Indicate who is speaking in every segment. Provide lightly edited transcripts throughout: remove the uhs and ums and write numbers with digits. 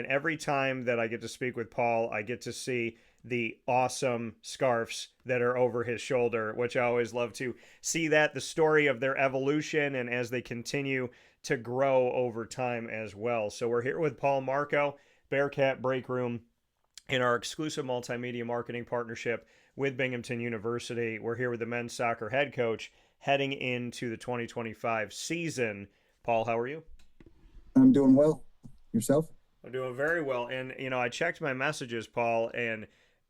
Speaker 1: And every time that I get to speak with Paul, I get to see the awesome scarves that are over his shoulder, which I always love to see that, the story of their evolution and as they continue to grow over time as well. So we're here with Paul Marco, Bearcat Breakroom, in our exclusive multimedia marketing partnership with Binghamton University. We're here with the men's soccer head coach heading into the 2025 season. Paul, how are you?
Speaker 2: I'm doing well. Yourself?
Speaker 1: I'm doing very well. And, I checked my messages, Paul, and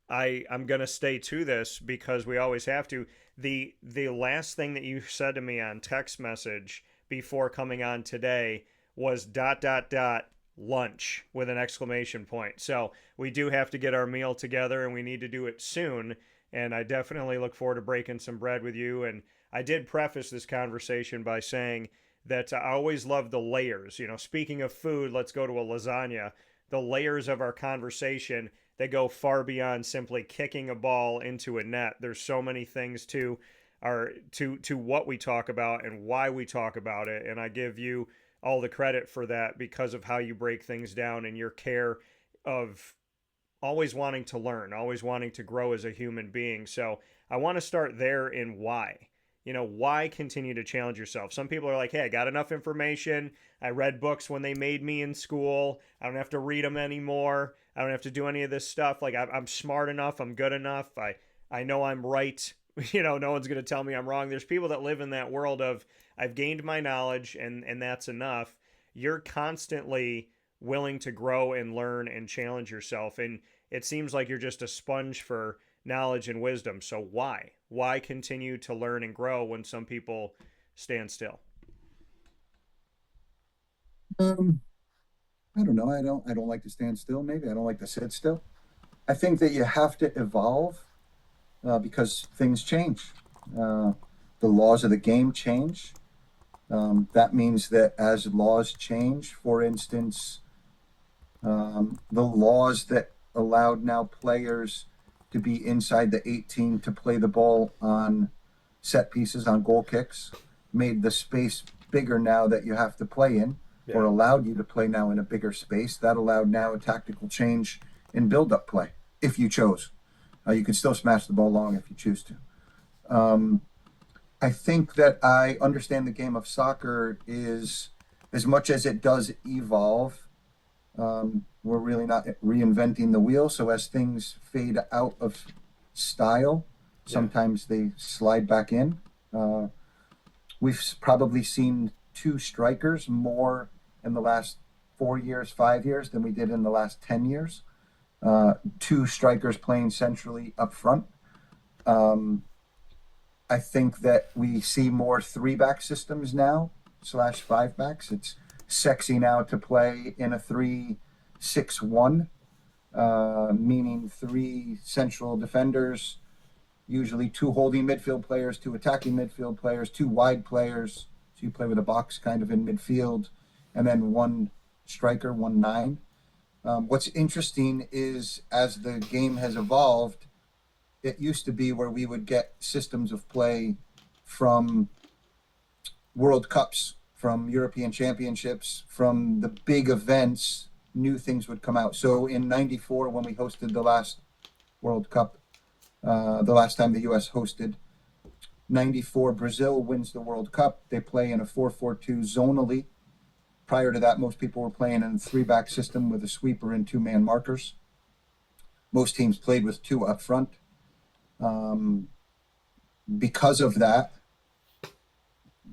Speaker 1: I'm going to stay to this because we always have to. The last thing that you said to me on text message before coming on today was dot, dot, dot, lunch with an exclamation point. So we do have to get our meal together and we need to do it soon. And I definitely look forward to breaking some bread with you. And I did preface this conversation by saying that I always love the layers. Speaking of food, let's go to a lasagna. The layers of our conversation that go far beyond simply kicking a ball into a net. There's so many things to what we talk about and why we talk about it. And I give you all the credit for that because of how you break things down and your care of always wanting to learn, always wanting to grow as a human being. So I want to start there in why. Why continue to challenge yourself? Some people are like, hey, I got enough information. I read books when they made me in school. I don't have to read them anymore. I don't have to do any of this stuff. Like, I'm smart enough. I'm good enough. I know I'm right. No one's going to tell me I'm wrong. There's people that live in that world of, I've gained my knowledge and that's enough. You're constantly willing to grow and learn and challenge yourself. And it seems like you're just a sponge for knowledge and wisdom. So why? Why continue to learn and grow when some people stand still?
Speaker 2: Um, I don't know. I don't like to stand still. Maybe I don't like to sit still. I think that you have to evolve because things change. Uh, the laws of the game change. That means that as laws change, for instance, the laws that allowed now players to be inside the 18 to play the ball on set pieces, on goal kicks, made the space bigger now that you have to play in, or
Speaker 1: Yeah.
Speaker 2: allowed you to play now in a bigger space. That allowed now a tactical change in build-up play, if you chose. You could still smash the ball long if you choose to. Um, I think that I understand the game of soccer is, as much as it does evolve, we're really not reinventing the wheel. So as things fade out of style,
Speaker 1: Yeah.
Speaker 2: sometimes they slide back in. Uh, we've probably seen two strikers more in the last 4 years, 5 years than we did in the last 10 years. Two strikers playing centrally up front. Um, I think that we see more three back systems now, slash five backs. It's sexy now to play in a 3-6-1, meaning three central defenders, usually two holding midfield players, two attacking midfield players, two wide players. So you play with a box kind of in midfield, and then one striker, 1-9. What's interesting is as the game has evolved, it used to be where we would get systems of play from World Cups, from European Championships, from the big events. New things would come out. So in '94, when we hosted the last World Cup, the last time the U.S. hosted, '94, Brazil wins the World Cup. They play in a 4-4-2 zonally. Prior to that, most people were playing in a three-back system with a sweeper and two-man markers. Most teams played with two up front. Um, because of that,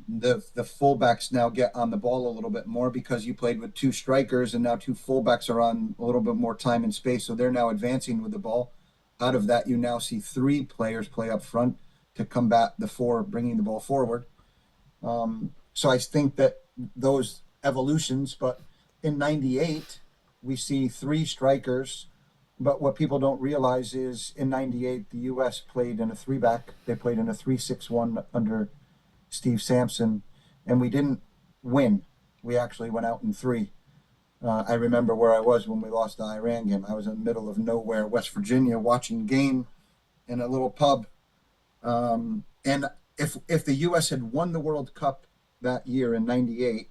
Speaker 2: the fullbacks now get on the ball a little bit more because you played with two strikers and now two fullbacks are on a little bit more time and space, so they're now advancing with the ball. Out of that, you now see three players play up front to combat the four bringing the ball forward. So I think that those evolutions, but in '98 we see three strikers. But what people don't realize is in '98 the U.S. played in a three back. They played in a 3-6-1 under Steve Sampson, and we didn't win. We actually went out in three. I remember where I was when we lost the Iran game. I was in the middle of nowhere, West Virginia, watching game in a little pub. And if the U.S. had won the World Cup that year in '98,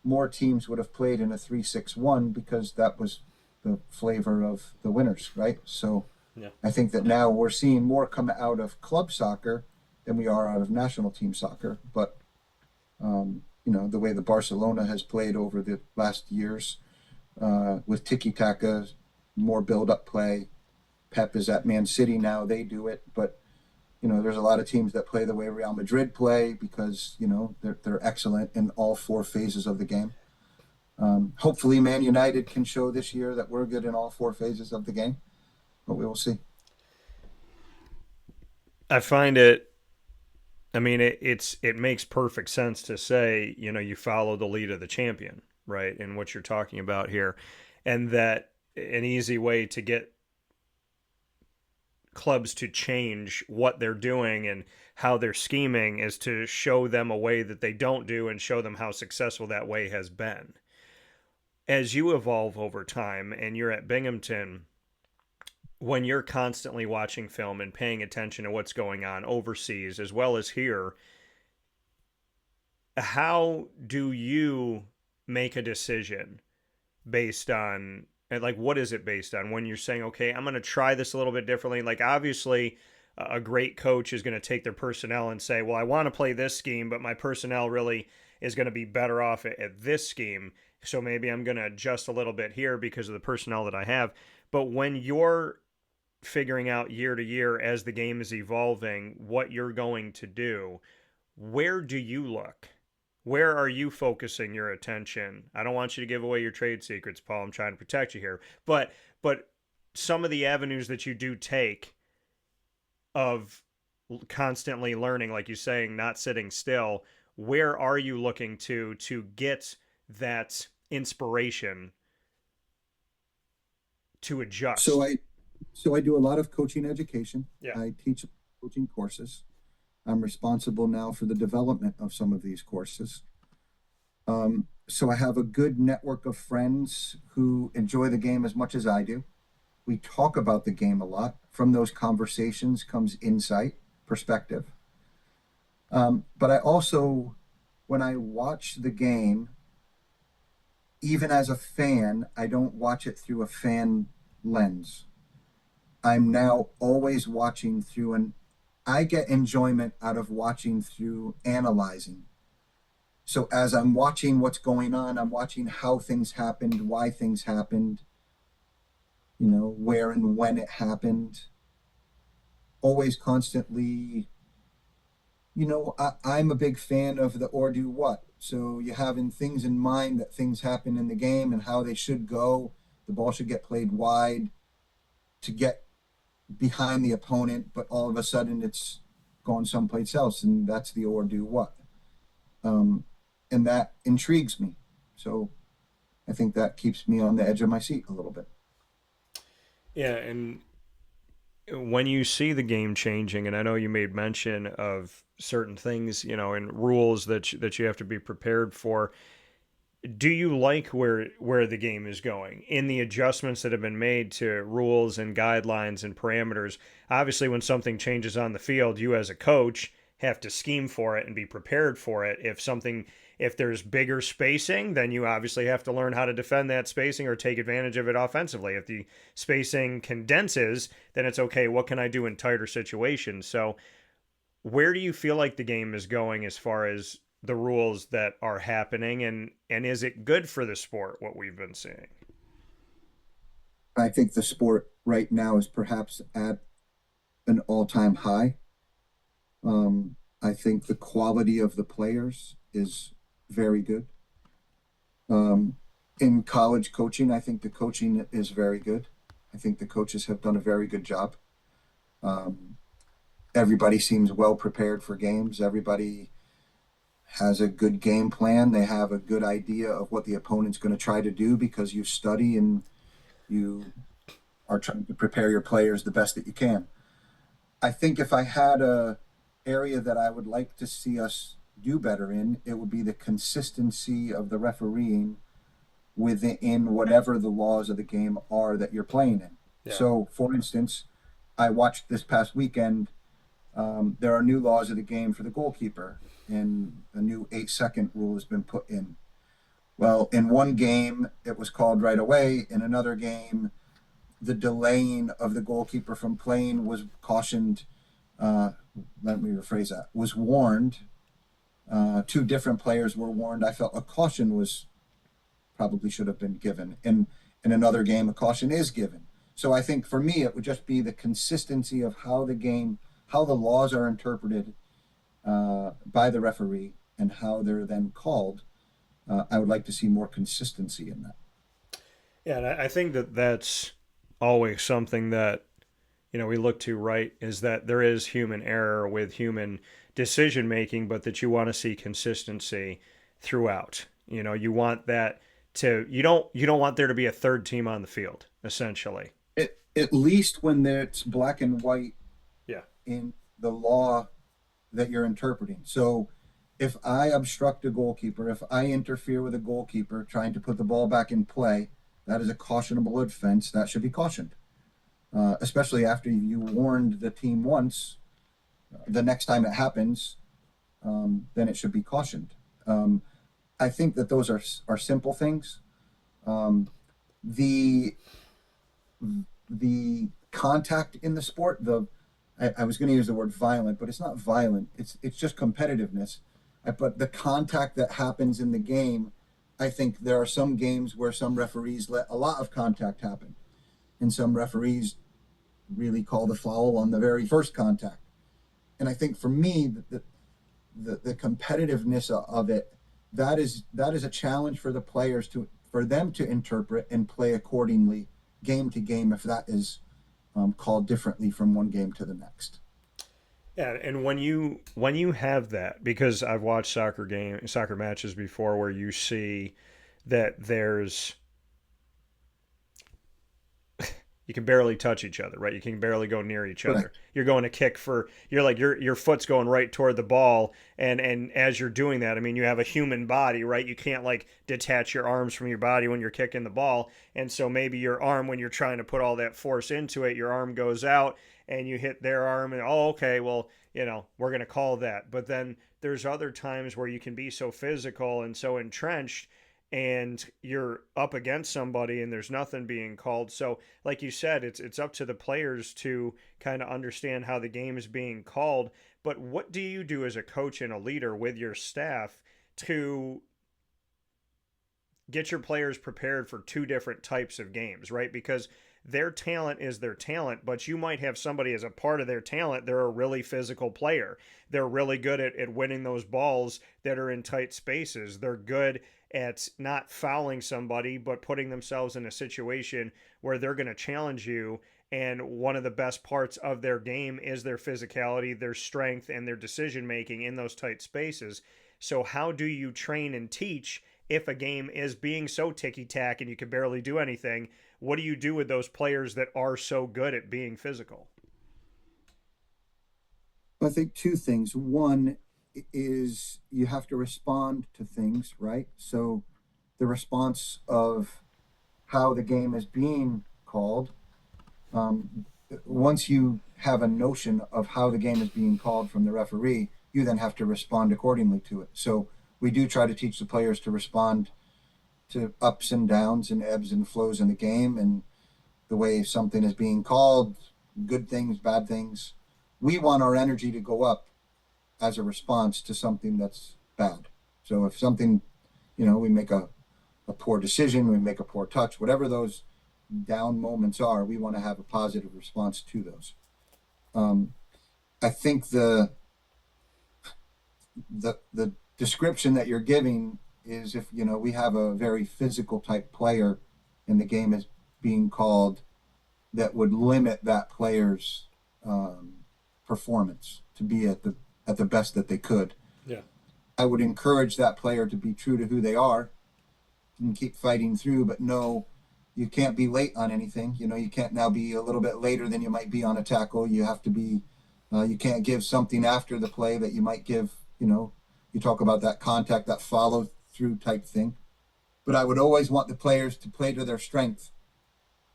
Speaker 2: more teams would have played in a 3-6-1 because that was the flavor of the winners, right? So
Speaker 1: Yeah.
Speaker 2: I think that now we're seeing more come out of club soccer than we are out of national team soccer. But the way the Barcelona has played over the last years with tiki taka, more build up play. Pep is at Man City now; they do it, but there's a lot of teams that play the way Real Madrid play because they're excellent in all four phases of the game. Hopefully, Man United can show this year that we're good in all four phases of the game, but we will see.
Speaker 1: I find it. I mean, it makes perfect sense to say, you follow the lead of the champion, right? And what you're talking about here, and that an easy way to get clubs to change what they're doing and how they're scheming is to show them a way that they don't do and show them how successful that way has been. As you evolve over time and you're at Binghamton, when you're constantly watching film and paying attention to what's going on overseas as well as here, how do you make a decision based on, like, what is it based on when you're saying, okay, I'm going to try this a little bit differently? Like, obviously, a great coach is going to take their personnel and say, well, I want to play this scheme, but my personnel really is going to be better off at this scheme. So maybe I'm going to adjust a little bit here because of the personnel that I have. But when you're figuring out year to year as the game is evolving what you're going to do, where do you look? Where are you focusing your attention? I don't want you to give away your trade secrets, Paul. I'm trying to protect you here. But some of the avenues that you do take of constantly learning, like you're saying, not sitting still, where are you looking to get that inspiration to adjust?
Speaker 2: So I do a lot of coaching education.
Speaker 1: Yeah.
Speaker 2: I teach coaching courses. I'm responsible now for the development of some of these courses. So I have a good network of friends who enjoy the game as much as I do. We talk about the game a lot. From those conversations comes insight, perspective. But I also, when I watch the game, even as a fan, I don't watch it through a fan lens. I'm now always watching through I get enjoyment out of watching through analyzing. So as I'm watching what's going on, I'm watching how things happened, why things happened, where and when it happened. Always constantly, I'm a big fan of the or do what. So you having things in mind that things happen in the game and how they should go. The ball should get played wide to get behind the opponent, but all of a sudden it's gone someplace else, and that's the or do what. And that intrigues me. So I think that keeps me on the edge of my seat a little bit.
Speaker 1: Yeah, and when you see the game changing, and I know you made mention of certain things, and rules that you have to be prepared for. Do you like where the game is going in the adjustments that have been made to rules and guidelines and parameters? Obviously, when something changes on the field, you as a coach have to scheme for it and be prepared for it. If there's bigger spacing, then you obviously have to learn how to defend that spacing or take advantage of it offensively. If the spacing condenses, then it's okay, what can I do in tighter situations? So where do you feel like the game is going as far as the rules that are happening, and is it good for the sport, what we've been seeing?
Speaker 2: I think the sport right now is perhaps at an all-time high. I think the quality of the players is very good. In college coaching, I think the coaching is very good. I think the coaches have done a very good job. Everybody seems well prepared for games. Everybody has a good game plan. They have a good idea of what the opponent's going to try to do because you study and you are trying to prepare your players the best that you can. I think if I had a area that I would like to see us do better in, it would be the consistency of the refereeing within whatever the laws of the game are that you're playing in. Yeah. So, for instance, I watched this past weekend, there are new laws of the game for the goalkeeper, and a new 8-second rule has been put in. Well, in one game, it was called right away. In another game, the delaying of the goalkeeper from playing was cautioned. Uh, Let me rephrase that. Was warned. Two different players were warned. I felt a caution was probably should have been given. In another game, a caution is given. So I think for me, it would just be the consistency of how the game, how the laws are interpreted by the referee, and how they're then called. I would like to see more consistency in that.
Speaker 1: Yeah, and I think that that's always something that we look to, right? Is that there is human error with human decision making, but that you want to see consistency throughout. You want that to you don't want there to be a third team on the field, essentially.
Speaker 2: At least when it's black and white
Speaker 1: Yeah.
Speaker 2: in the law that you're interpreting. So if I obstruct a goalkeeper, if I interfere with a goalkeeper trying to put the ball back in play, that is a cautionable offense. That should be cautioned, especially after you warned the team once. The next time it happens, then it should be cautioned. I think that those are simple things. Um, the the contact in the sport, I was going to use the word violent, but it's not violent. It's just competitiveness. But the contact that happens in the game, I think there are some games where some referees let a lot of contact happen, and some referees really call the foul on the very first contact. And I think for me, the competitiveness of it, that is a challenge for the players for them to interpret and play accordingly, game to game, if that is called differently from one game to the next.
Speaker 1: Yeah, and when you have that, because I've watched soccer matches before where you see that there's you can barely touch each other, right? You can barely go near each other.
Speaker 2: Correct.
Speaker 1: You're going to kick for you're like your foot's going right toward the ball, and as you're doing that, I mean, you have a human body, right? You can't like detach your arms from your body when you're kicking the ball, and so maybe your arm, when you're trying to put all that force into it, your arm goes out and you hit their arm, and oh, okay, well, we're going to call that. But then there's other times where you can be so physical and so entrenched, and you're up against somebody and there's nothing being called. So like you said, it's up to the players to kind of understand how the game is being called. But what do you do as a coach and a leader with your staff to get your players prepared for two different types of games, right? Because their talent is their talent, but you might have somebody as a part of their talent. They're a really physical player. They're really good at winning those balls that are in tight spaces. They're good at not fouling somebody, but putting themselves in a situation where they're going to challenge you. And one of the best parts of their game is their physicality, their strength, and their decision making in those tight spaces. So, how do you train and teach if a game is being so ticky tack and you can barely do anything? What do you do with those players that are so good at being physical?
Speaker 2: I think two things. One is you have to respond to things, right? So the response of how the game is being called, um, once you have a notion of how the game is being called from the referee, you then have to respond accordingly to it. So we do try to teach the players to respond to ups and downs and ebbs and flows in the game, and the way something is being called, good things, bad things. We want our energy to go up as a response to something that's bad. So if something, we make a poor decision, we make a poor touch, whatever those down moments are, we want to have a positive response to those. Um, I think the description that you're giving is, if we have a very physical type player and the game is being called, that would limit that player's performance to be at the best that they could.
Speaker 1: Yeah.
Speaker 2: I would encourage that player to be true to who they are and keep fighting through, but no, you can't be late on anything. You can't now be a little bit later than you might be on a tackle. You have to be, you can't give something after the play that you might give, you talk about that contact, that follow through type thing. But I would always want the players to play to their strength,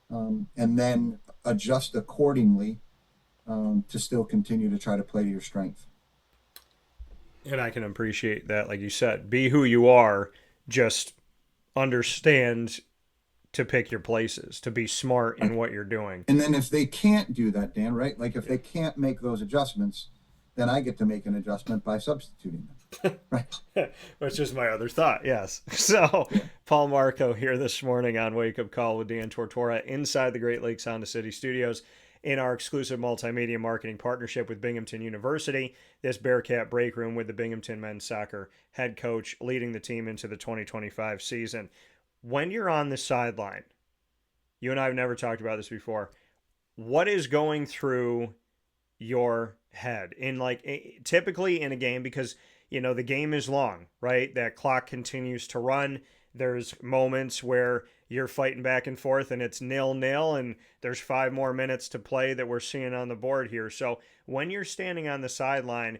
Speaker 2: and then adjust accordingly, to still continue to try to play to your strength.
Speaker 1: And I can appreciate that. Like you said, be who you are, just understand to pick your places, to be smart in what you're doing.
Speaker 2: And then if they can't do that, Dan, right? Like if they can't make those adjustments, then I get to make an adjustment by substituting them, right?
Speaker 1: Which is my other thought, yes. So,
Speaker 2: Yeah.
Speaker 1: Paul Marco here this morning on Wake Up Call with Dan Tortora inside the Great Lakes Honda City Studios in our exclusive multimedia marketing partnership with Binghamton University. This Bearcat Breakroom with the Binghamton men's soccer head coach leading the team into the 2025 season. When you're on the sideline, you and I have never talked about this before. What is going through your head in typically in a game, because the game is long, right? That clock continues to run. There's moments where you're fighting back and forth and it's 0-0 and there's 5 more minutes to play that we're seeing on the board here. So when you're standing on the sideline,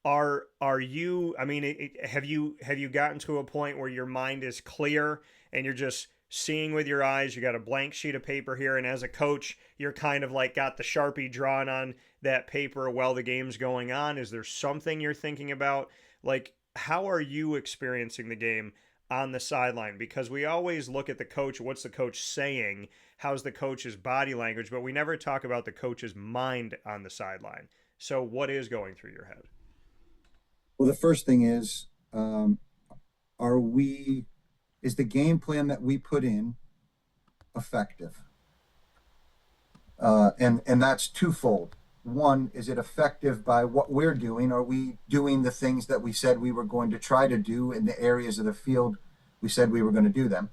Speaker 1: are you, I mean, have you gotten to a point where your mind is clear and you're just seeing with your eyes? You got a blank sheet of paper here, and as a coach, you're kind of like got the Sharpie drawn on that paper while the game's going on. Is there something you're thinking about? Like, how are you experiencing the game on the sideline? Because we always look at the coach, what's the coach saying, how's the coach's body language, but we never talk about the coach's mind on the sideline. So what is going through your head?
Speaker 2: Well, the first thing is, is the game plan that we put in effective? And that's twofold. One, is it effective by what we're doing? Are we doing the things that we said we were going to try to do in the areas of the field we said we were going to do them?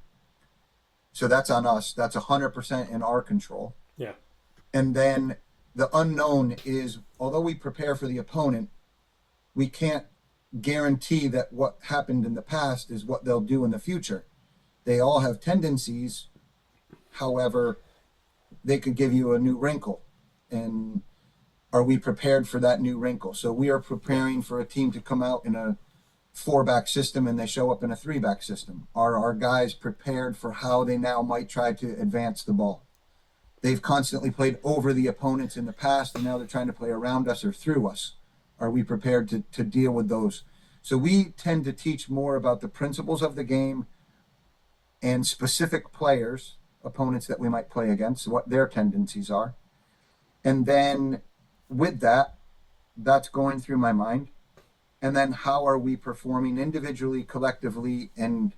Speaker 2: So that's on us. That's 100% in our control.
Speaker 1: Yeah.
Speaker 2: And then the unknown is, although we prepare for the opponent, we can't guarantee that what happened in the past is what they'll do in the future. They all have tendencies. However, they could give you a new wrinkle. And are we prepared for that new wrinkle? So we are preparing for a team to come out in a 4-back system and they show up in a 3-back system. Are our guys prepared for how they now might try to advance the ball? They've constantly played over the opponents in the past, and now they're trying to play around us or through us. Are we prepared to deal with those? So we tend to teach more about the principles of the game and specific players, opponents that we might play against, what their tendencies are. And then with that, that's going through my mind. And then how are we performing individually, collectively, and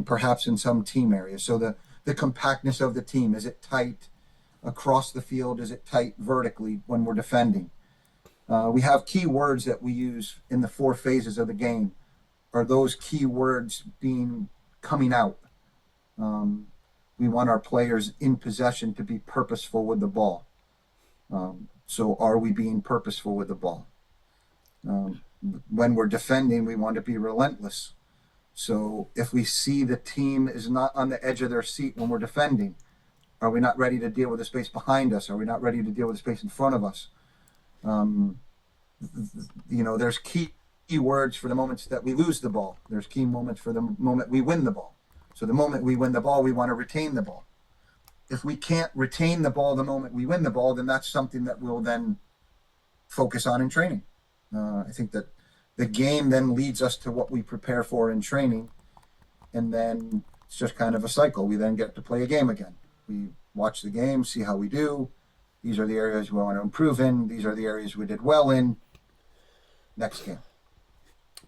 Speaker 2: perhaps in some team areas? So the compactness of the team, is it tight across the field? Is it tight vertically when we're defending? We have key words that we use in the 4 phases of the game. Are those key words coming out? We want our players in possession to be purposeful with the ball. So are we being purposeful with the ball? When we're defending, we want to be relentless. So if we see the team is not on the edge of their seat when we're defending, are we not ready to deal with the space behind us? Are we not ready to deal with the space in front of us? There's key words for the moments that we lose the ball. There's key moments for the moment we win the ball. So the moment we win the ball, we want to retain the ball. If we can't retain the ball the moment we win the ball, then that's something that we'll then focus on in training. I think that the game then leads us to what we prepare for in training, and then it's just kind of a cycle. We then get to play a game again. We watch the game, see how we do. These are the areas we want to improve in. These are the areas we did well in. Next game.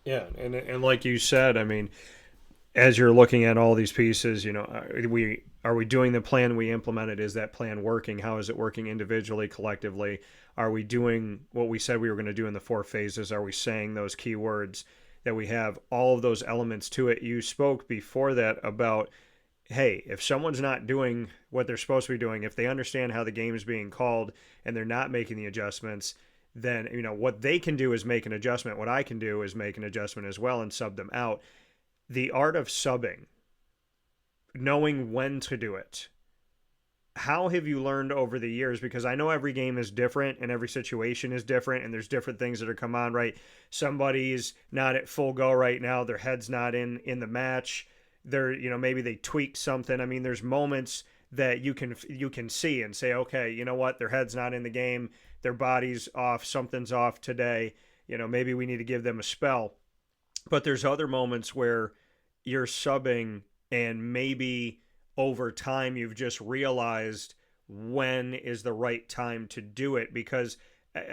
Speaker 1: Yeah, and like you said, I mean, as you're looking at all these pieces, are we doing the plan we implemented? Is that plan working? How is it working individually, collectively? Are we doing what we said we were going to do in the 4 phases? Are we saying those key words that we have all of those elements to it? You spoke before that about, hey, if someone's not doing what they're supposed to be doing, if they understand how the game is being called and they're not making the adjustments, then what they can do is make an adjustment. What I can do is make an adjustment as well and sub them out. The art of subbing, knowing when to do it. How have you learned over the years? Because I know every game is different and every situation is different and there's different things that are come on, right? Somebody's not at full go right now. Their head's not in the match. They're, maybe they tweaked something. I mean, there's moments that you can see and say, okay, you know what? Their head's not in the game. Their body's off. Something's off today. Maybe we need to give them a spell. But there's other moments where you're subbing and maybe over time you've just realized when is the right time to do it, because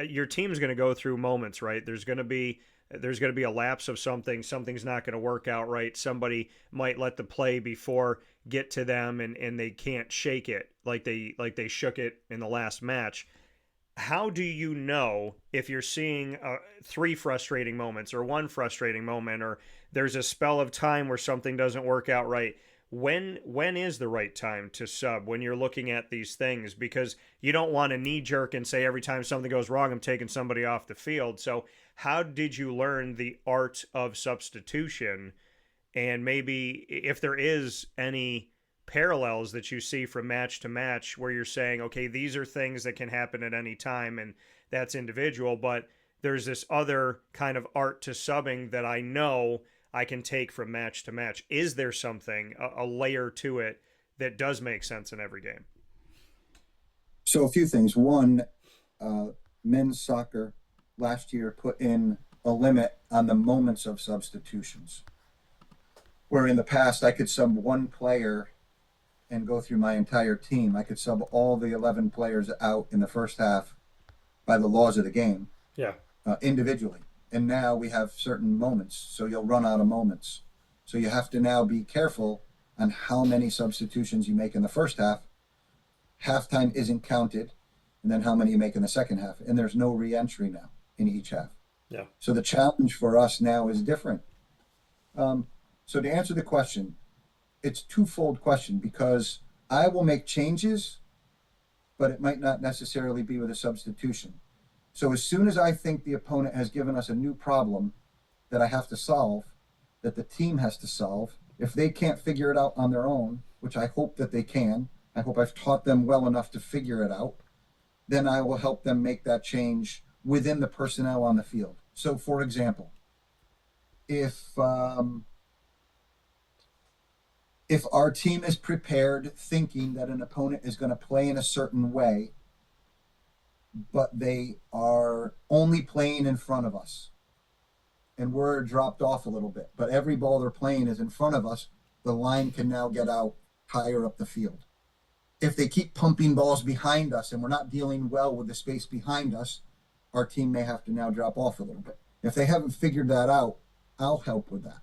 Speaker 1: your team's going to go through moments, right? There's going to be a lapse of something's not going to work out right. Somebody might let the play before get to them, and they can't shake it like they shook it in the last match. How do you know if you're seeing three frustrating moments or one frustrating moment, or there's a spell of time where something doesn't work out right? When is the right time to sub when you're looking at these things? Because you don't want to knee jerk and say every time something goes wrong, I'm taking somebody off the field. So how did you learn the art of substitution? And maybe if there is any parallels that you see from match to match where you're saying, okay, these are things that can happen at any time and that's individual, but there's this other kind of art to subbing that I know I can take from match to match. Is there something, a layer to it that does make sense in every game?
Speaker 2: So a few things. One, men's soccer last year put in a limit on the moments of substitutions, where in the past I could sub one player and go through my entire team. I could sub all the 11 players out in the first half by the laws of the game,
Speaker 1: Yeah.
Speaker 2: individually. And now we have certain moments, so you'll run out of moments. So you have to now be careful on how many substitutions you make in the first half. Halftime isn't counted, and then how many you make in the second half. And there's no re-entry now in each half.
Speaker 1: Yeah.
Speaker 2: So the challenge for us now is different. So to answer the question, it's twofold question, because I will make changes, but it might not necessarily be with a substitution. So as soon as I think the opponent has given us a new problem that I have to solve, that the team has to solve, if they can't figure it out on their own, which I hope that they can, I hope I've taught them well enough to figure it out, then I will help them make that change within the personnel on the field. So for example, if our team is prepared thinking that an opponent is going to play in a certain way, but they are only playing in front of us, and we're dropped off a little bit, but every ball they're playing is in front of us, the line can now get out higher up the field. If they keep pumping balls behind us and we're not dealing well with the space behind us, our team may have to now drop off a little bit. If they haven't figured that out, I'll help with that.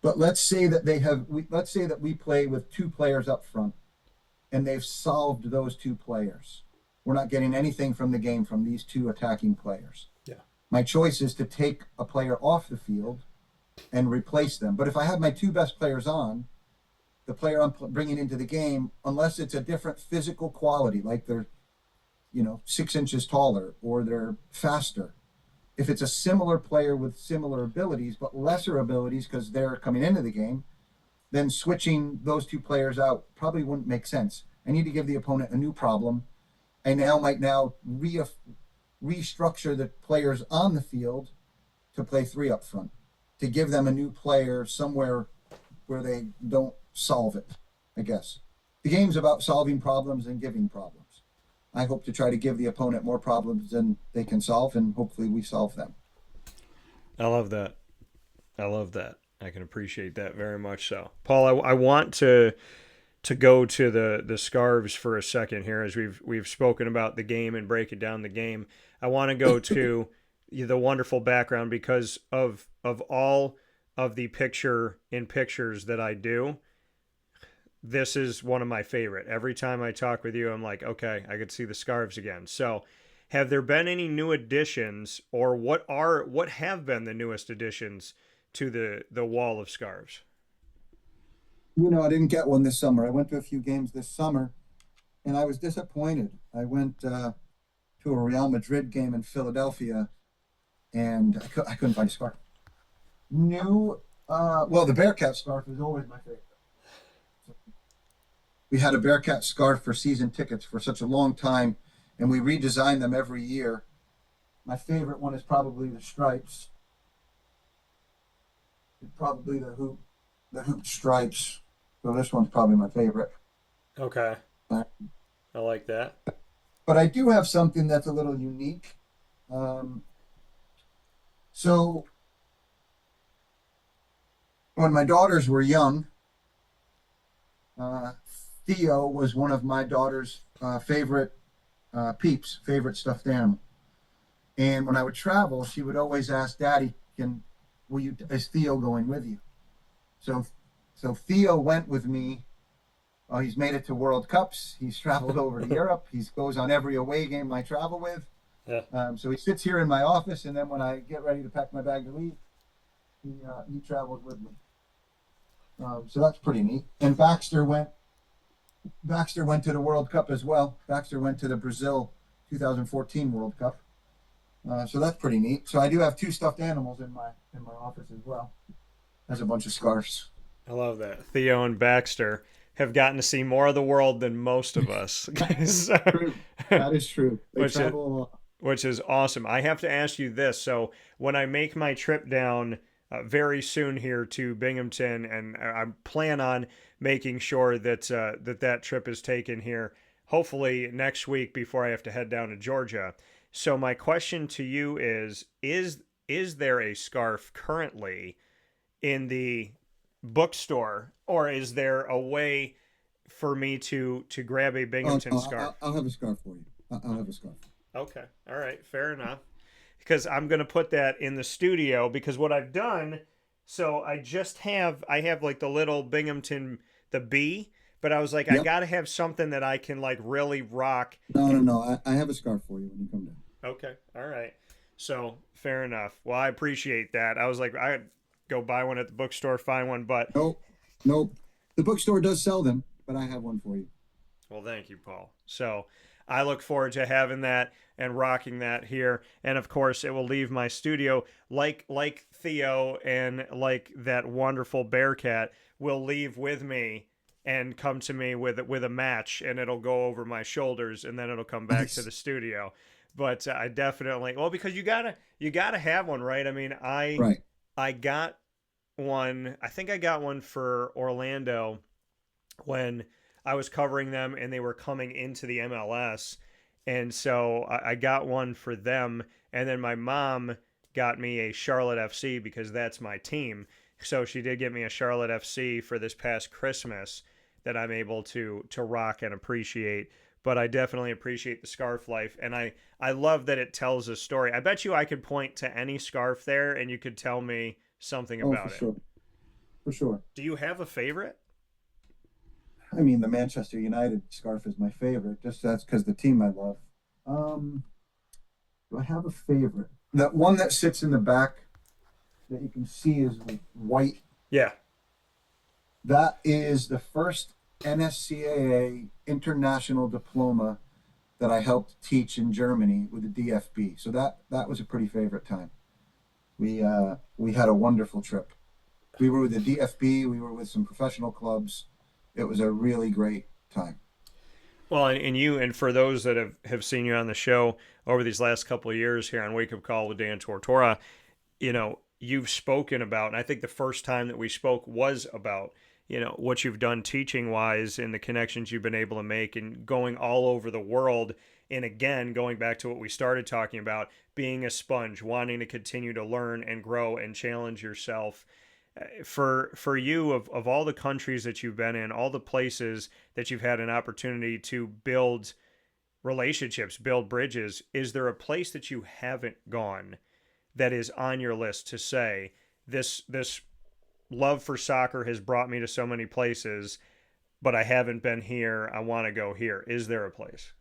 Speaker 2: But let's say that we play with two players up front and they've solved those two players. We're not getting anything from the game from these two attacking players.
Speaker 1: Yeah.
Speaker 2: My choice is to take a player off the field and replace them. But if I have my two best players on, the player I'm bringing into the game, unless it's a different physical quality, like they're 6 inches taller or they're faster, if it's a similar player with similar abilities but lesser abilities because they're coming into the game, then switching those two players out probably wouldn't make sense. I need to give the opponent a new problem. I might restructure the players on the field to play three up front, to give them a new player somewhere where they don't solve it, I guess. The game's about solving problems and giving problems. I hope to try to give the opponent more problems than they can solve, and hopefully we solve them.
Speaker 1: I love that. I love that. I can appreciate that very much so. Paul, I want to go to the scarves for a second here, as we've spoken about the game and breaking down the game. I want to go to the wonderful background, because of all of the pictures that I do, this is one of my favorite. Every time I talk with you, I'm like, okay, I could see the scarves again. So have there been any new additions, or what have been the newest additions to the wall of scarves?
Speaker 2: I didn't get one this summer. I went to a few games this summer, and I was disappointed. I went to a Real Madrid game in Philadelphia, and I couldn't find a scarf. The Bearcat scarf is always my favorite. We had a Bearcat scarf for season tickets for such a long time, and we redesign them every year. My favorite one is probably the stripes. Probably the hoop stripes. So this one's probably my favorite.
Speaker 1: Okay. I like that.
Speaker 2: But I do have something that's a little unique. So when my daughters were young, uh, Theo was one of my daughter's favorite favorite stuffed animal. And when I would travel, she would always ask, "Daddy, is Theo going with you?" So, so Theo went with me. He's made it to World Cups. He's traveled over to Europe. He goes on every away game I travel with.
Speaker 1: Yeah.
Speaker 2: So he sits here in my office, and then when I get ready to pack my bag to leave, he traveled with me. So that's pretty neat. And Baxter went to the World Cup as well. Baxter went to the Brazil 2014 World Cup. So that's pretty neat. So I do have two stuffed animals in my office as well as a bunch of scarves.
Speaker 1: I love that. Theo and Baxter have gotten to see more of the world than most of us. So,
Speaker 2: True. That is true. They
Speaker 1: which is
Speaker 2: travel a lot.
Speaker 1: which is awesome. I have to ask you this. So when I make my trip down very soon here to Binghamton, and I plan on making sure that that trip is taken here, hopefully next week before I have to head down to Georgia. So my question to you is there a scarf currently in the bookstore, or is there a way for me to grab a
Speaker 2: Oh,
Speaker 1: Binghamton
Speaker 2: no,
Speaker 1: scarf?
Speaker 2: I'll have a scarf for you. I'll have a scarf.
Speaker 1: Okay. All right. Fair enough. Because I'm going to put that in the studio because what I've done, so I have like the little Binghamton, the B, but I was like, I
Speaker 2: Yep.
Speaker 1: got to have something that I can like really rock.
Speaker 2: No, no,
Speaker 1: And
Speaker 2: no. I have a scarf for you when you come down.
Speaker 1: okay. All right. So fair enough. Well, I appreciate that. I was like, I'd go buy one at the bookstore, find one, but
Speaker 2: Nope. Nope. The bookstore does sell them, but I have one for you.
Speaker 1: well, thank you, Paul. So I look forward to having that and rocking that here. And of course, it will leave my studio like Theo and like that wonderful Bearcat will leave with me and come to me with a match, and it'll go over my shoulders, and then it'll come back to
Speaker 2: Nice.
Speaker 1: the studio. But I definitely well because you gotta have one, right? I mean,
Speaker 2: Right.
Speaker 1: I got one. I think I got one for Orlando when I was covering them and they were coming into the MLS. And so I got one for them. And then my mom got me a Charlotte FC because that's my team. So she did get me a Charlotte FC for this past Christmas that I'm able to rock and appreciate. But I definitely appreciate the scarf life. And I love that it tells a story. I bet you I could point to any scarf there and you could tell me something
Speaker 2: Oh, for
Speaker 1: about it.
Speaker 2: sure. For sure.
Speaker 1: Do you have a favorite?
Speaker 2: I mean, the Manchester United scarf is my favorite. Just that's because the team I love. Um, do I have a favorite? That one that sits in the back that you can see is white.
Speaker 1: Yeah.
Speaker 2: That is the first NSCAA international diploma that I helped teach in Germany with the DFB. So that was a pretty favorite time. We had a wonderful trip. We were with the DFB. We were with some professional clubs. It was a really great time.
Speaker 1: Well, and you, and for those that have seen you on the show over these last couple of years here on Wake Up Call with Dan Tortora, you've spoken about, and I think the first time that we spoke was about, what you've done teaching wise and the connections you've been able to make and going all over the world. And again, going back to what we started talking about, being a sponge, wanting to continue to learn and grow and challenge yourself for you of all the countries that you've been in, all the places that you've had an opportunity to build relationships, build bridges, is there a place that you haven't gone that is on your list to say this love for soccer has brought me to so many places, but I haven't been here. I want to go here. Is there a place?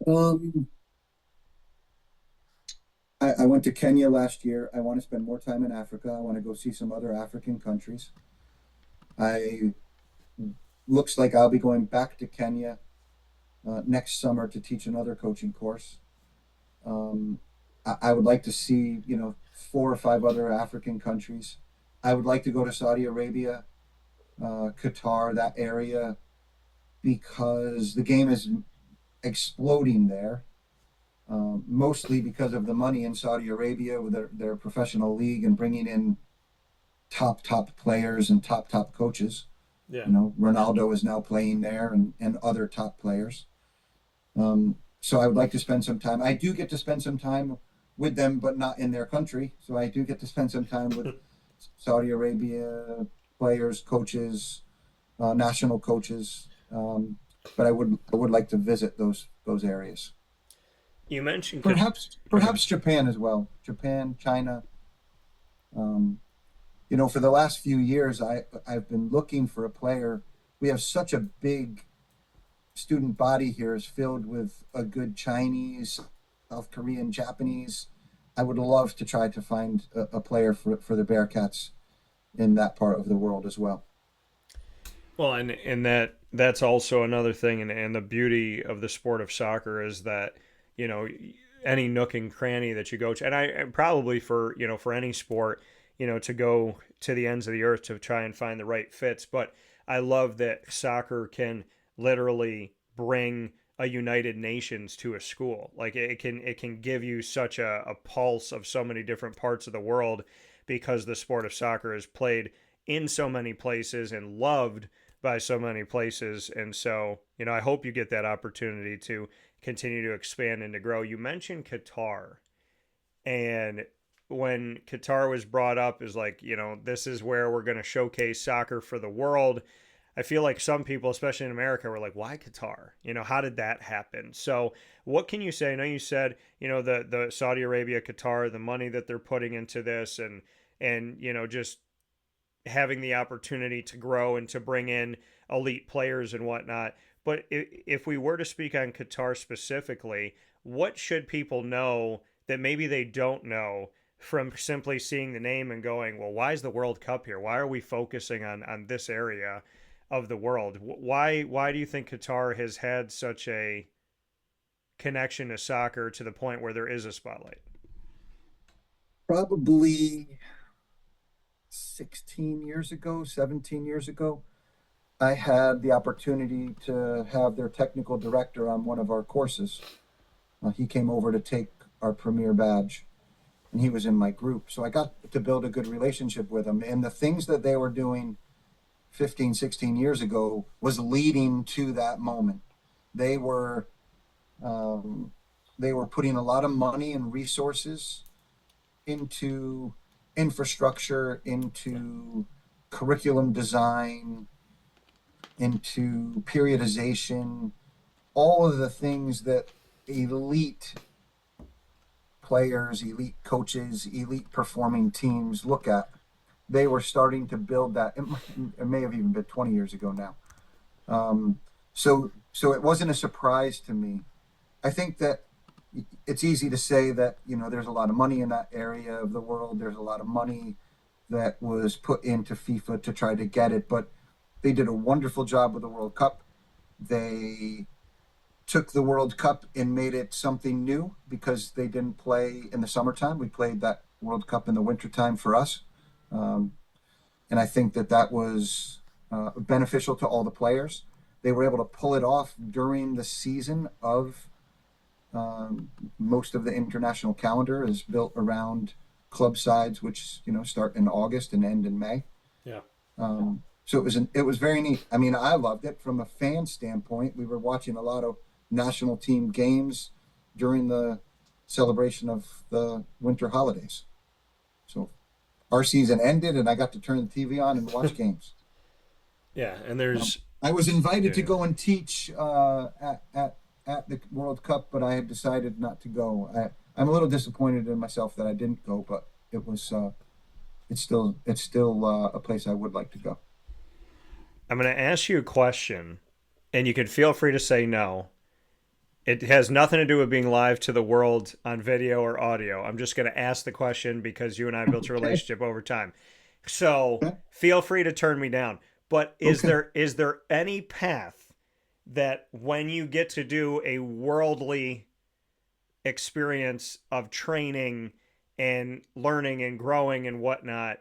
Speaker 2: Um, I went to Kenya last year. I want to spend more time in Africa. I want to go see some other African countries. I looks like I'll be going back to Kenya next summer to teach another coaching course. I would like to see, four or five other African countries. I would like to go to Saudi Arabia, Qatar, that area, because the game is exploding there. Mostly because of the money in Saudi Arabia with their professional league and bringing in top players and top coaches.
Speaker 1: Yeah.
Speaker 2: Ronaldo is now playing there and other top players. So I would like to spend some time. I do get to spend some time with them, but not in their country. So I do get to spend some time Saudi Arabia players, coaches, national coaches. But I would like to visit those areas.
Speaker 1: You mentioned okay.
Speaker 2: Perhaps Japan as well. Japan, China. Um, for the last few years, I've been looking for a player. We have such a big student body here is filled with a good Chinese, South Korean, Japanese. I would love to try to find a player for the Bearcats in that part of the world as well.
Speaker 1: Well, and that's also another thing, and the beauty of the sport of soccer is that you know any nook and cranny that you go to, and probably for for any sport, to go to the ends of the earth to try and find the right fits. But I love that soccer can literally bring a United Nations to a school. Like it can give you such a pulse of so many different parts of the world because the sport of soccer is played in so many places and loved by so many places. And so, I hope you get that opportunity to continue to expand and to grow. You mentioned Qatar, and when Qatar was brought up as like, this is where we're going to showcase soccer for the world. I feel like some people, especially in America, were like, why Qatar? How did that happen? So, what can you say? I know you said, the Saudi Arabia, Qatar, the money that they're putting into this and just having the opportunity to grow and to bring in elite players and whatnot. But if we were to speak on Qatar specifically, what should people know that maybe they don't know from simply seeing the name and going, well, why is the World Cup here? Why are we focusing on this area of the world? Why do you think Qatar has had such a connection to soccer to the point where there is a spotlight?
Speaker 2: Probably 16 years ago, 17 years ago, I had the opportunity to have their technical director on one of our courses. He came over to take our premier badge, and he was in my group. So I got to build a good relationship with him. And the things that they were doing 15, 16 years ago was leading to that moment. They were um, they were putting a lot of money and resources into infrastructure, into curriculum design, into periodization, all of the things that elite players, elite coaches, elite performing teams look at. They were starting to build that. It may have even been 20 years ago now. So it wasn't a surprise to me. I think that it's easy to say that there's a lot of money in that area of the world. There's a lot of money that was put into FIFA to try to get it, but they did a wonderful job with the World Cup. They took the World Cup and made it something new because they didn't play in the summertime. We played that World Cup in the wintertime for us. Um, and I think that was beneficial to all the players. They were able to pull it off during the season of most of the international calendar is built around club sides, which start in August and end in May.
Speaker 1: Yeah.
Speaker 2: So it was very neat. I mean, I loved it from a fan standpoint. We were watching a lot of national team games during the celebration of the winter holidays. So our season ended, and I got to turn the TV on and watch games.
Speaker 1: Yeah, and there's
Speaker 2: I was invited to
Speaker 1: yeah.
Speaker 2: go and teach at the World Cup, but I had decided not to go. I'm a little disappointed in myself that I didn't go, but it's still a place I would like to go.
Speaker 1: I'm going to ask you a question, and you can feel free to say no. It has nothing to do with being live to the world on video or audio. I'm just going to ask the question because you and I built a
Speaker 2: Okay.
Speaker 1: relationship over time. So
Speaker 2: Okay.
Speaker 1: feel free to turn me down. But is
Speaker 2: Okay.
Speaker 1: there any path that when you get to do a worldly experience of training and learning and growing and whatnot,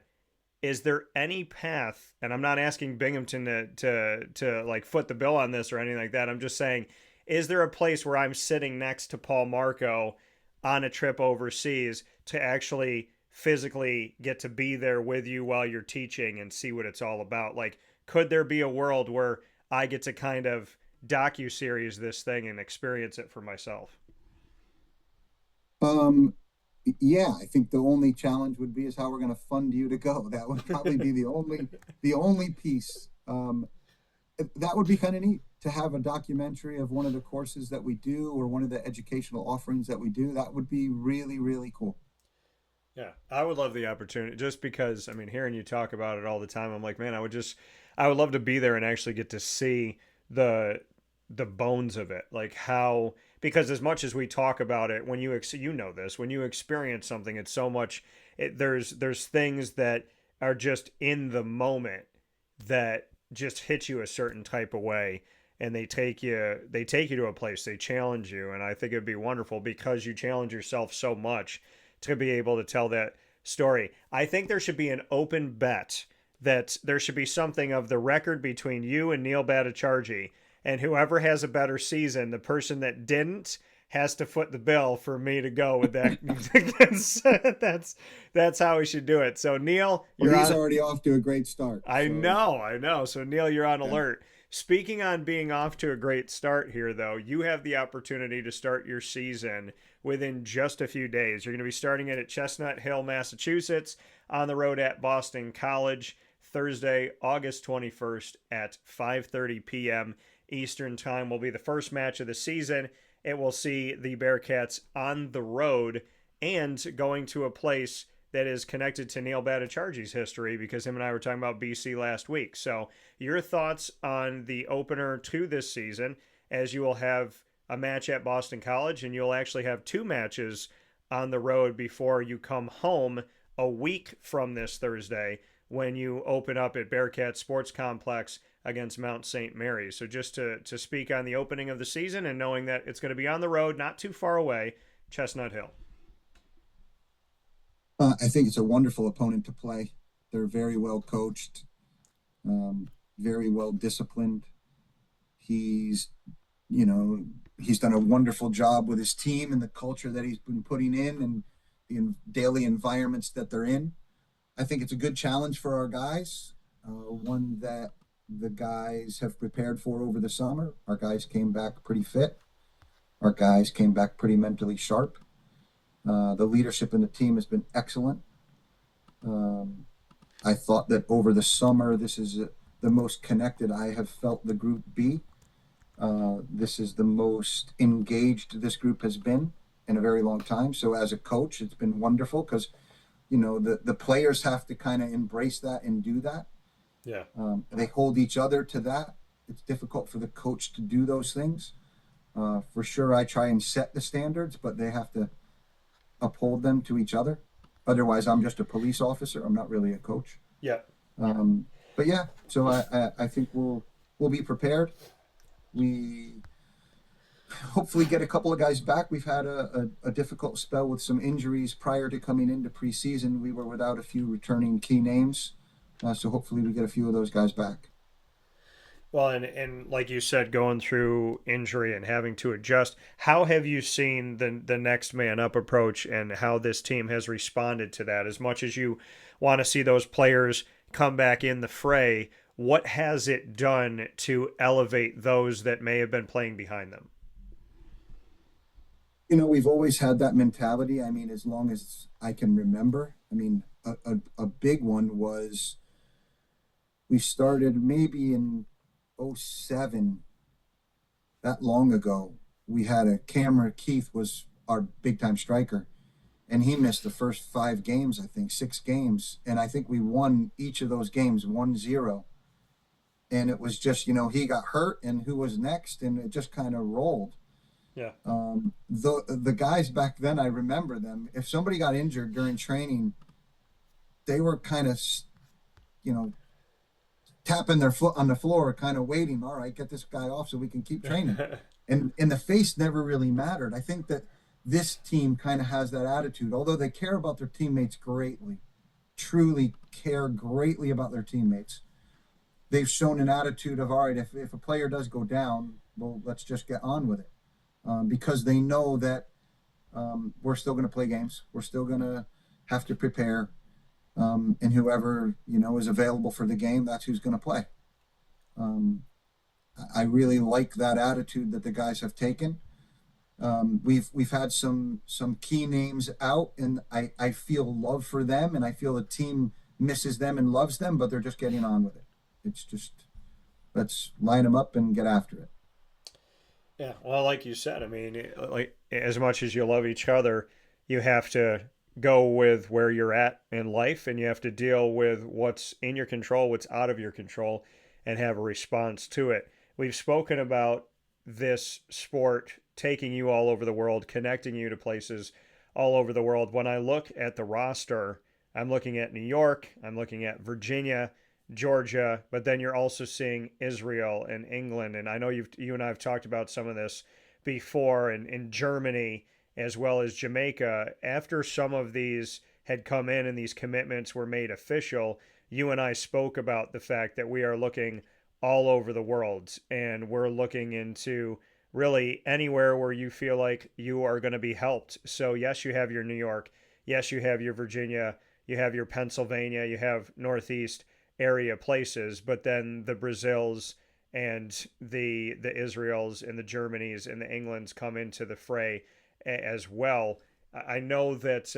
Speaker 1: is there any path, and I'm not asking Binghamton to like foot the bill on this or anything like that. I'm just saying, is there a place where I'm sitting next to Paul Marco on a trip overseas to actually physically get to be there with you while you're teaching and see what it's all about? Like, could there be a world where I get to kind of docu-series this thing and experience it for myself?
Speaker 2: Um, Yeah, I think the only challenge would be is how we're going to fund you to go. That would probably be the only piece. That would be kind of neat to have a documentary of one of the courses that we do or one of the educational offerings that we do. That would be really, really cool.
Speaker 1: Yeah, I would love the opportunity just because, I mean, hearing you talk about it all the time, I'm like, man, I would love to be there and actually get to see the the bones of it, like how, because as much as we talk about it, when you know this, when you experience something, it's so much, there's things that are just in the moment that just hit you a certain type of way, and they take you to a place, they challenge you, and I think it'd be wonderful because you challenge yourself so much to be able to tell that story. I think there should be an open bet that there should be something of the record between you and Neil Bhattacharjee, and whoever has a better season, the person that didn't has to foot the bill for me to go with that. That's how we should do it. So Neil,
Speaker 2: Well,
Speaker 1: you're
Speaker 2: he's
Speaker 1: on.
Speaker 2: already off to a great start.
Speaker 1: I
Speaker 2: So,
Speaker 1: know, I know. So Neil, you're on
Speaker 2: yeah.
Speaker 1: alert. Speaking on being off to a great start here, though, you have the opportunity to start your season within just a few days. You're going to be starting it at Chestnut Hill, Massachusetts, on the road at Boston College, Thursday, August 21st at 5:30 p.m. Eastern Time will be the first match of the season. It will see the Bearcats on the road and going to a place that is connected to Neil Bhattacharjee's history because him and I were talking about BC last week. So, your thoughts on the opener to this season, as you will have a match at Boston College and you'll actually have two matches on the road before you come home a week from this Thursday when you open up at Bearcat Sports Complex against Mount St. Mary's. So just to speak on the opening of the season and knowing that it's going to be on the road, not too far away, Chestnut Hill.
Speaker 2: I think it's a wonderful opponent to play. They're very well coached, very well disciplined. He's, you know, he's done a wonderful job with his team and the culture that he's been putting in and the daily environments that they're in. I think it's a good challenge for our guys, one that the guys have prepared for over the summer. Our guys came back pretty fit. Our guys came back pretty mentally sharp. The leadership in the team has been excellent. Um, I thought that over the summer, this is the most connected I have felt the group be. This is the most engaged this group has been in a very long time. So as a coach, it's been wonderful because, the players have to kind of embrace that and do that.
Speaker 1: Yeah.
Speaker 2: They hold each other to that. It's difficult for the coach to do those things. For sure, I try and set the standards, but they have to uphold them to each other. Otherwise, I'm just a police officer. I'm not really a coach.
Speaker 1: Yeah.
Speaker 2: Um, but yeah, so I think we'll be prepared. We hopefully get a couple of guys back. We've had a difficult spell with some injuries prior to coming into preseason. We were without a few returning key names. So hopefully we get a few of those guys back.
Speaker 1: Well, and like you said, going through injury and having to adjust, how have you seen the next man up approach and how this team has responded to that? As much as you want to see those players come back in the fray, what has it done to elevate those that may have been playing behind them?
Speaker 2: We've always had that mentality. I mean, as long as I can remember. I mean, a big one was we started maybe in '07, that long ago. We had a Cameron Keith was our big time striker, and he missed the first 5 games, I think 6 games. And I think we won each of those games 1-0. And it was just, he got hurt and who was next, and it just kind of rolled.
Speaker 1: Yeah.
Speaker 2: The guys back then, I remember them. If somebody got injured during training, they were kind of, you know, tapping their foot on the floor, kind of waiting. All right, get this guy off so we can keep training. And the face never really mattered. I think that this team kind of has that attitude, although they care about their teammates greatly, truly care greatly about their teammates. They've shown an attitude of, all right, if a player does go down, well, let's just get on with it. Because they know that we're still going to play games. We're still going to have to prepare. And whoever, is available for the game, that's who's going to play. I really like that attitude that the guys have taken. We've had some key names out, and I feel love for them, and I feel the team misses them and loves them, but they're just getting on with it. It's just let's line them up and get after it.
Speaker 1: Yeah, well, like you said, I mean, like as much as you love each other, you have to go with where you're at in life, and you have to deal with what's in your control, what's out of your control, and have a response to it. We've spoken about this sport taking you all over the world, connecting you to places all over the world. When I look at the roster, I'm looking at New York, I'm looking at Virginia, Georgia, but then you're also seeing Israel and England. And I know you and I have talked about some of this before, and in Germany as well as Jamaica. After some of these had come in and these commitments were made official, you and I spoke about the fact that we are looking all over the world, and we're looking into really anywhere where you feel like you are going to be helped. So yes, you have your New York, yes, you have your Virginia, you have your Pennsylvania, you have Northeast area places, but then the Brazils and the Israels and the Germanys and the Englands come into the fray as well. I know that,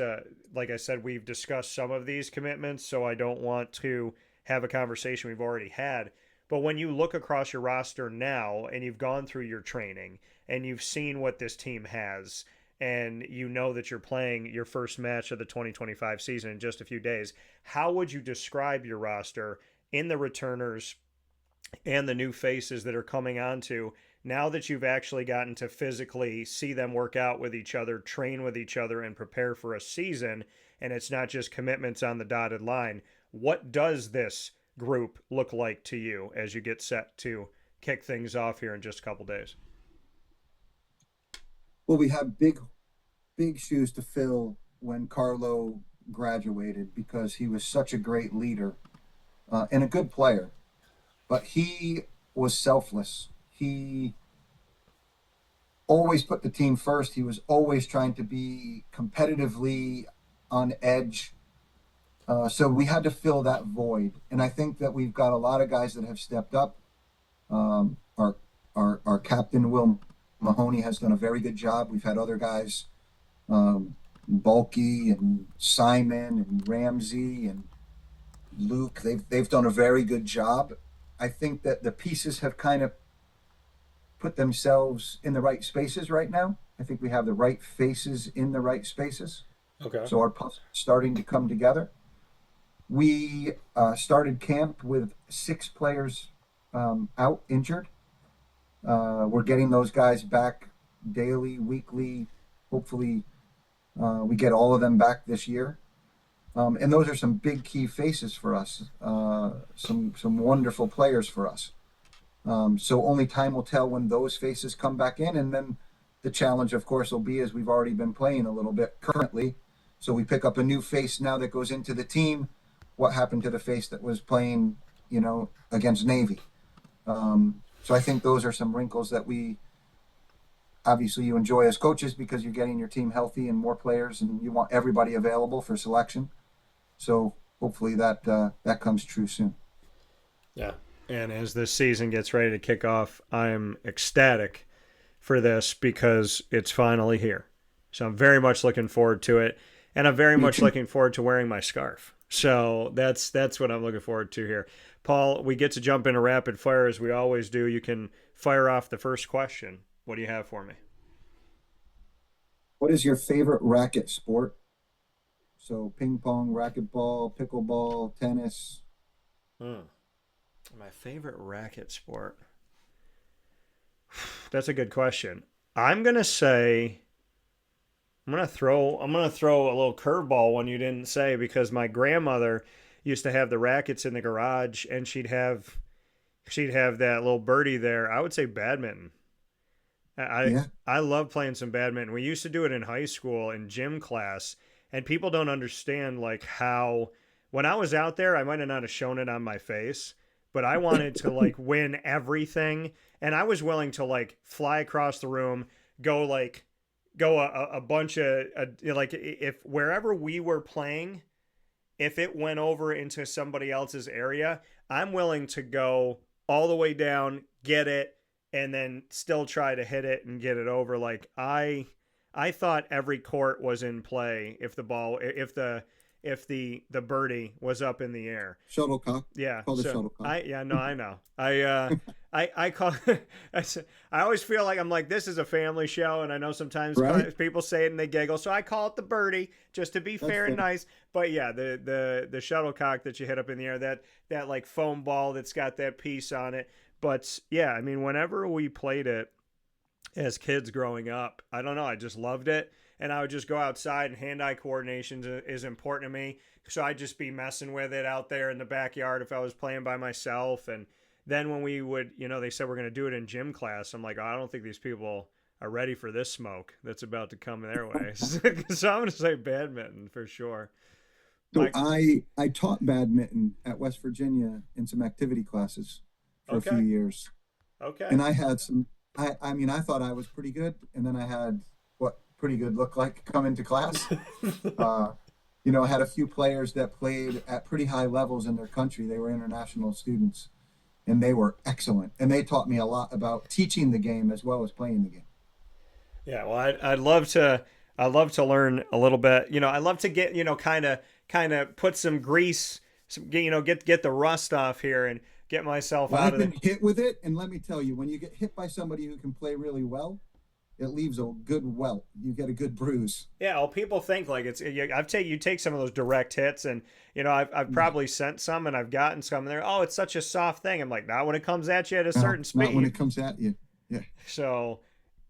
Speaker 1: like I said, we've discussed some of these commitments, so I don't want to have a conversation we've already had. But when you look across your roster now and you've gone through your training and you've seen what this team has, and you know that you're playing your first match of the 2025 season in just a few days, how would you describe your roster in the returners and the new faces that are coming onto now that you've actually gotten to physically see them work out with each other, train with each other, and prepare for a season, and it's not just commitments on the dotted line? What does this group look like to you as you get set to kick things off here in just a couple days?
Speaker 2: Well, we have big shoes to fill when Carlo graduated because he was such a great leader and a good player, but he was selfless. He always put the team first. He was always trying to be competitively on edge. So we had to fill that void, and I think that we've got a lot of guys that have stepped up. Um, our, our captain Will Mahoney has done a very good job. We've had other guys, Bulky and Simon and Ramsey and Luke. They've done a very good job. I think that the pieces have kind of put themselves in the right spaces right now. I think we have the right faces in the right spaces.
Speaker 1: Okay.
Speaker 2: So our puzzle is starting to come together. We started camp with 6 players out injured. We're getting those guys back daily, weekly. Hopefully, we get all of them back this year. And those are some big key faces for us. Some wonderful players for us. So only time will tell when those faces come back in, and then the challenge, of course, will be as we've already been playing a little bit currently. So we pick up a new face now that goes into the team. What happened to the face that was playing, against Navy? So I think those are some wrinkles that we obviously you enjoy as coaches because you're getting your team healthy and more players, and you want everybody available for selection. So hopefully that comes true soon.
Speaker 1: Yeah. And as this season gets ready to kick off, I'm ecstatic for this because it's finally here. So I'm very much looking forward to it, and I'm very
Speaker 2: Me
Speaker 1: much
Speaker 2: too.
Speaker 1: looking forward to wearing my scarf. So that's what I'm looking forward to here. Paul, we get to jump into rapid fire as we always do. You can fire off the first question. What do you have for me?
Speaker 2: What is your favorite racket sport? So ping pong, racquetball, pickleball, tennis.
Speaker 1: Hmm. My favorite racket sport. That's a good question. I'm gonna say I'm gonna throw a little curveball one you didn't say because my grandmother used to have the rackets in the garage and she'd have that little birdie there. I would say badminton. I
Speaker 2: Yeah,
Speaker 1: I love playing some badminton. We used to do it in high school in gym class, and people don't understand like how when I was out there, I might have not have shown it on my face, but I wanted to like win everything, and I was willing to like fly across the room, go like go a bunch of like if wherever we were playing, if it went over into somebody else's area, I'm willing to go all the way down, get it, and then still try to hit it and get it over. Like I thought every court was in play if the ball if the birdie was up in the air.
Speaker 2: Shuttlecock.
Speaker 1: Yeah.
Speaker 2: Called a
Speaker 1: So
Speaker 2: shuttlecock.
Speaker 1: I know. I call I always feel like I'm like, this is a family show, and I know sometimes
Speaker 2: Right?
Speaker 1: people say it and they giggle, so I call it the birdie just to be
Speaker 2: That's
Speaker 1: fair and
Speaker 2: fair.
Speaker 1: nice. But yeah, the shuttlecock that you hit up in the air, that like foam ball that's got that piece on it. But yeah, I mean, whenever we played it as kids growing up, I don't know, I just loved it. And I would just go outside, and hand-eye coordination is important to me. So I'd just be messing with it out there in the backyard if I was playing by myself. And then when we would, they said we're going to do it in gym class. I'm like, oh, I don't think these people are ready for this smoke that's about to come their way. So I'm going to say badminton for sure.
Speaker 2: So
Speaker 1: Mike,
Speaker 2: I taught badminton at West Virginia in some activity classes for a few
Speaker 1: okay,
Speaker 2: years,
Speaker 1: okay.
Speaker 2: and I had some. I mean, I thought I was pretty good, and then I had what pretty good looked like come into class. Uh, I had a few players that played at pretty high levels in their country. They were international students, and they were excellent. And they taught me a lot about teaching the game as well as playing the game.
Speaker 1: Yeah, well, I'd love to learn a little bit. I love to get, kind of put some grease, get the rust off here and get myself
Speaker 2: Well,
Speaker 1: out
Speaker 2: I've
Speaker 1: of the.
Speaker 2: been hit with it, and let me tell you, when you get hit by somebody who can play really well, it leaves a good welt. You get a good bruise.
Speaker 1: Yeah, well, people think like you take some of those direct hits, and I've probably sent some and I've gotten some, and they're, oh, it's such a soft thing. I'm like, not when it comes at you at a
Speaker 2: No,
Speaker 1: certain
Speaker 2: not when
Speaker 1: speed.
Speaker 2: it comes at you. Yeah.
Speaker 1: So,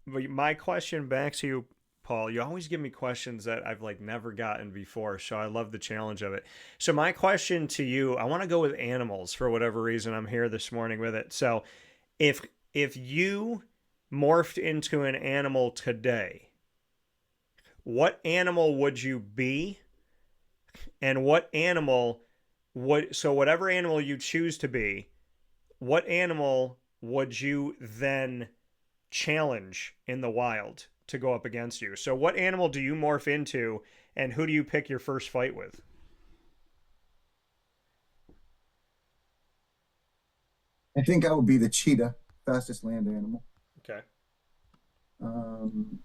Speaker 1: but my question back to you, Paul, you always give me questions that I've like never gotten before, so I love the challenge of it. So my question to you, I want to go with animals for whatever reason. I'm here this morning with it. So, if you morphed into an animal today, what animal would you be, and what animal would, so whatever animal you choose to be, what animal would you then challenge in the wild to go up against you? So what animal do you morph into, and who do you pick your first fight with?
Speaker 2: I think I would be the cheetah, fastest land animal.
Speaker 1: Okay.
Speaker 2: Um,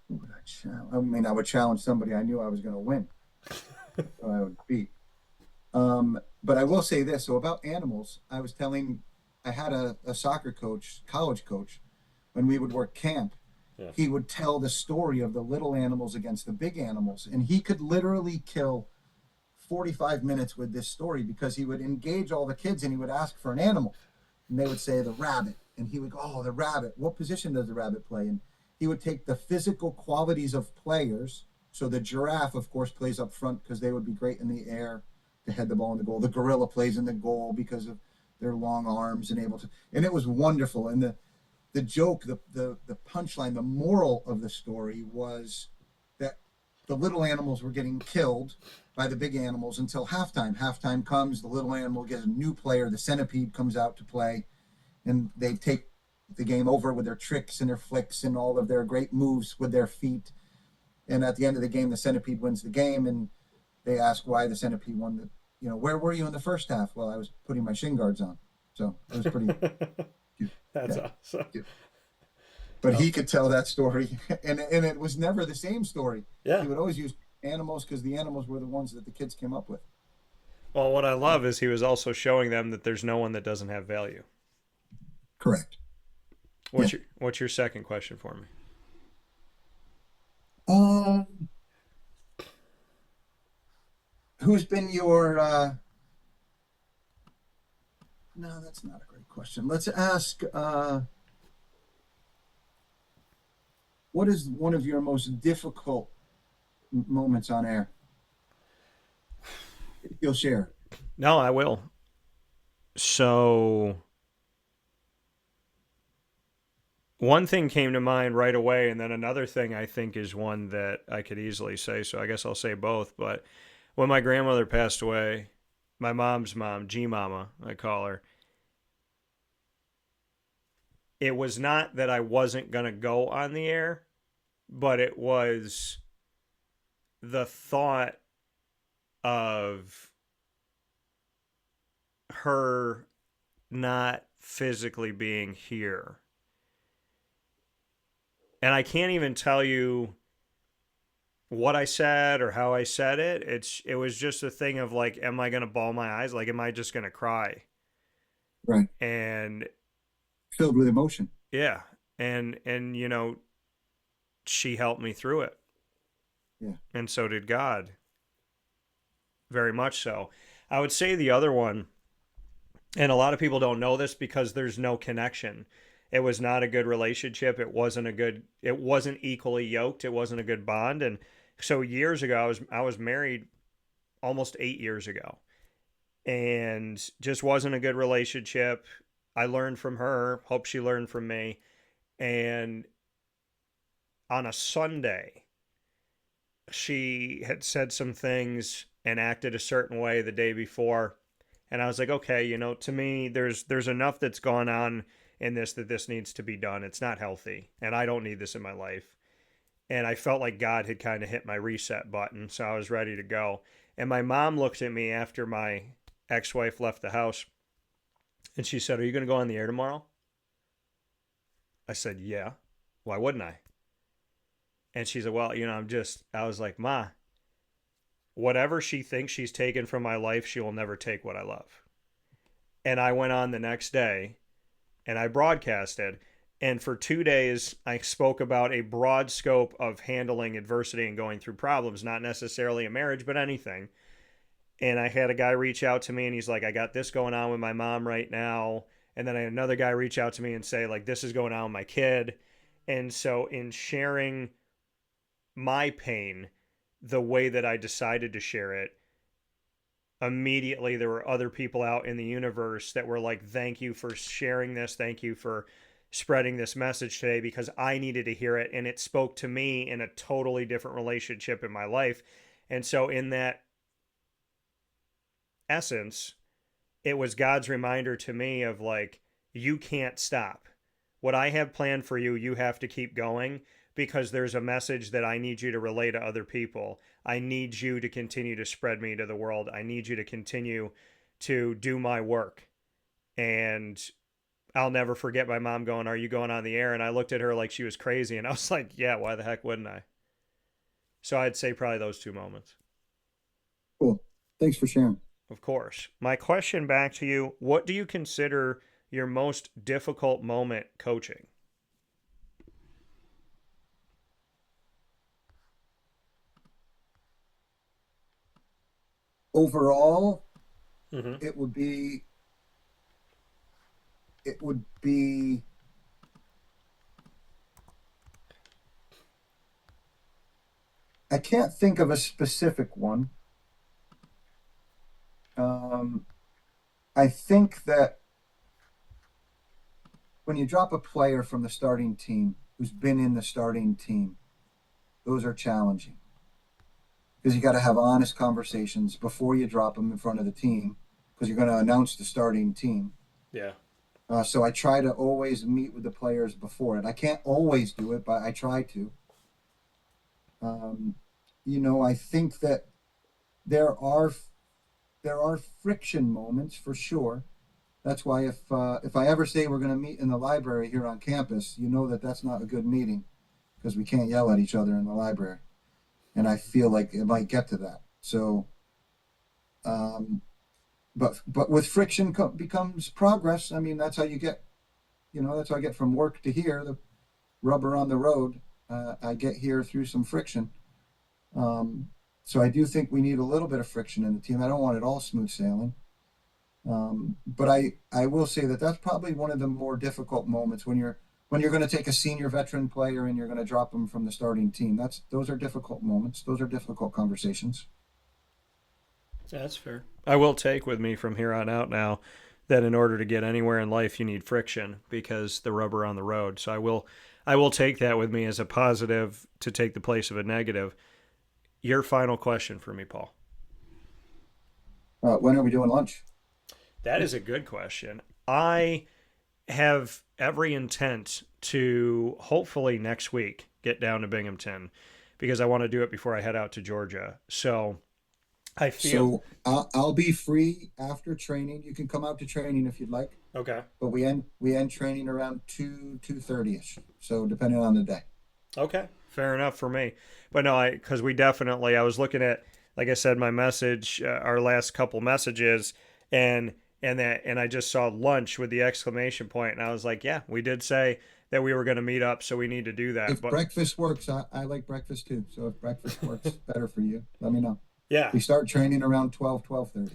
Speaker 2: who would I challenge? I mean, I would challenge somebody I knew I was going to win. So I would beat. But I will say this. So about animals, I had a soccer coach, college coach, when we would work camp.
Speaker 1: Yeah.
Speaker 2: He would tell the story of the little animals against the big animals, and he could literally kill 45 minutes with this story because he would engage all the kids and he would ask for an animal, and they would say the rabbit, and he would go, oh, the rabbit, what position does the rabbit play? And he would take the physical qualities of players. So the giraffe, of course, plays up front because they would be great in the air to head the ball in the goal. The gorilla plays in the goal because of their long arms and able to, and it was wonderful. And the joke, the punchline, the moral of the story was that the little animals were getting killed by the big animals until halftime. Halftime comes, the little animal gets a new player, the centipede comes out to play, and they take the game over with their tricks and their flicks and all of their great moves with their feet. And at the end of the game, the centipede wins the game, and they ask why the centipede won the, where were you in the first half? Well, I was putting my shin guards on. So it was pretty cute.
Speaker 1: That's
Speaker 2: Yeah.
Speaker 1: awesome.
Speaker 2: Cute. But
Speaker 1: Oh,
Speaker 2: he could tell that story, and it was never the same story.
Speaker 1: yeah.
Speaker 2: He would always use animals because the animals were the ones that the kids came up with.
Speaker 1: Well, what I love is he was also showing them that there's no one that doesn't have value.
Speaker 2: Correct. Yeah.
Speaker 1: What's your second question for me?
Speaker 2: Um, who's been your? No, that's not a great question. Let's ask. What is one of your most difficult moments on air? You'll share.
Speaker 1: No, I will. So one thing came to mind right away, and then another thing I think is one that I could easily say. So I guess I'll say both. But when my grandmother passed away, my mom's mom, G Mama, I call her, it was not that I wasn't going to go on the air, but it was the thought of her not physically being here. And I can't even tell you what I said or how I said it. It was just a thing of like, am I gonna bawl my eyes? Like, am I just gonna cry?
Speaker 2: Right.
Speaker 1: And
Speaker 2: Filled with emotion.
Speaker 1: yeah, and she helped me through it,
Speaker 2: Yeah.
Speaker 1: and so did God, very much so. I would say the other one, and a lot of people don't know this because there's no connection. It was not a good relationship. It wasn't equally yoked. It wasn't a good bond. And so years ago, I was married almost 8 years ago, and just wasn't a good relationship. I learned from her. Hope she learned from me. And on a Sunday, she had said some things and acted a certain way the day before, and I was like, okay, to me, there's enough that's gone on in this that this needs to be done. It's not healthy, and I don't need this in my life. And I felt like God had kind of hit my reset button, so I was ready to go. And my mom looked at me after my ex-wife left the house, and she said, "Are you going to go on the air tomorrow?" I said, "Yeah." "Why wouldn't I?" And she said, "Well, I was like, Ma, whatever she thinks she's taken from my life, she will never take what I love." And I went on the next day and I broadcasted. And for 2 days, I spoke about a broad scope of handling adversity and going through problems, not necessarily a marriage, but anything. And I had a guy reach out to me and he's like, "I got this going on with my mom right now." And then I had another guy reach out to me and say, like, "This is going on with my kid." And so, in sharing my pain the way that I decided to share it, immediately there were other people out in the universe that were like, "Thank you for sharing this. Thank you for spreading this message today because I needed to hear it." And it spoke to me in a totally different relationship in my life. And so, in that essence, it was God's reminder to me of like, you can't stop. What I have planned for you, you have to keep going because there's a message that I need you to relay to other people. I need you to continue to spread me to the world. I need you to continue to do my work. And I'll never forget my mom going, "Are you going on the air?" And I looked at her like she was crazy. And I was like, "Yeah, why the heck wouldn't I?" So I'd say probably those two moments.
Speaker 2: Cool. Thanks for sharing.
Speaker 1: Of course. My question back to you, what do you consider your most difficult moment coaching?
Speaker 2: Overall,
Speaker 1: Mm-hmm.
Speaker 2: it would be it would be I can't think of a specific one. Um, I think that when you drop a player from the starting team who's been in the starting team, those are challenging because you got to have honest conversations before you drop them in front of the team because you're going to announce the starting team.
Speaker 1: Yeah.
Speaker 2: So I try to always meet with the players before it. I can't always do it, but I try to. Um, I think that there are there are friction moments for sure. That's why if I ever say we're going to meet in the library here on campus, you know that that's not a good meeting because we can't yell at each other in the library, and I feel like it might get to that. So, um, but with friction becomes progress. I mean, that's how you get. That's how I get from work to here. The rubber on the road. I get here through some friction. Um, so I do think we need a little bit of friction in the team. I don't want it all smooth sailing. But I will say that that's probably one of the more difficult moments when you're going to take a senior veteran player and you're going to drop them from the starting team. Those are difficult moments. Those are difficult conversations.
Speaker 1: That's fair. I will take with me from here on out now that in order to get anywhere in life, you need friction because the rubber on the road. So I will take that with me as a positive to take the place of a negative. Your final question for me, Paul.
Speaker 2: When are we doing lunch?
Speaker 1: That is a good question. I have every intent to hopefully next week get down to Binghamton because I want to do it before I head out to Georgia. So I feel
Speaker 2: So I'll be free after training. You can come out to training if you'd like.
Speaker 1: Okay.
Speaker 2: but we end training around 2:30ish. So depending on the day.
Speaker 1: Okay. Fair enough for me. But no, because we definitely, I was looking at, like I said, my message, our last couple messages, and and I just saw lunch with the exclamation point, and I was like, yeah, we did say that we were going to meet up, so we need to do that.
Speaker 2: If
Speaker 1: But
Speaker 2: breakfast works, I like breakfast too. So if breakfast works better for you, let me know.
Speaker 1: yeah.
Speaker 2: We start training around 12:30.